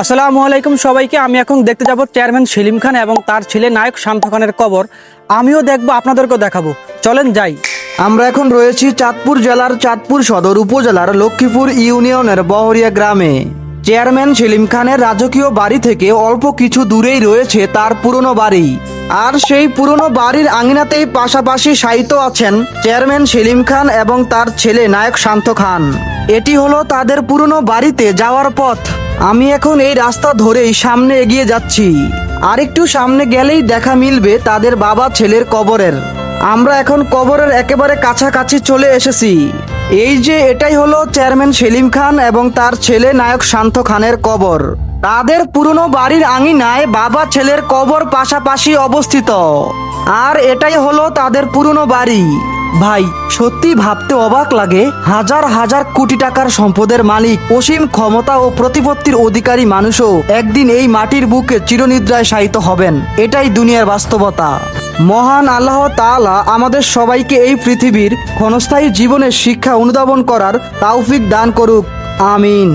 আসসালামু আলাইকুম সবাইকে। আমি এখন দেখতে যাব চেয়ারম্যান সেলিম খান এবং তার ছেলে নায়ক শান্ত খানের কবর। আমিও দেখবো, আপনাদেরকেও দেখাবো। চলেন যাই। আমরা এখন রয়েছি চাঁদপুর জেলার চাঁদপুর সদর উপজেলার লক্ষ্মীপুর ইউনিয়নের বহরিয়া গ্রামে। চেয়ারম্যান সেলিম খানের রাজকীয় বাড়ি থেকে অল্প কিছু দূরেই রয়েছে তার পুরনো বাড়ি। আর সেই পুরনো বাড়ির আঙিনাতেই পাশাপাশি শায়িত আছেন চেয়ারম্যান সেলিম খান এবং তার ছেলে নায়ক শান্ত খান। এটি হলো তাদের পুরনো বাড়িতে যাওয়ার পথ। আমি এখন এই রাস্তা ধরেই সামনে এগিয়ে যাচ্ছি। আরেকটু সামনে গেলেই দেখা মিলবে তাদের বাবা ছেলের কবরের। আমরা এখন কবরের একেবারে কাছাকাছি চলে এসেছি। এই যে এটাই হলো চেয়ারম্যান সেলিম খান এবং তার ছেলে নায়ক শান্ত খানের কবর। তাদের পুরনো বাড়ির আঙিনায় বাবা ছেলের কবর পাশাপাশি অবস্থিত। আর এটাই হলো তাদের পুরনো বাড়ি। ভাই, সত্যি ভাবতে অবাক লাগে, হাজার হাজার কোটি টাকার সম্পদের মালিক, অসীম ক্ষমতা ও প্রতিপত্তির অধিকারী মানুষও একদিন এই মাটির বুকে চিরনিদ্রায় শায়িত হবেন। এটাই দুনিয়ার বাস্তবতা। মহান আল্লাহ তাআলা আমাদের সবাইকে এই পৃথিবীর ক্ষণস্থায়ী জীবনের শিক্ষা অনুধাবন করার তৌফিক দান করুক। আমিন।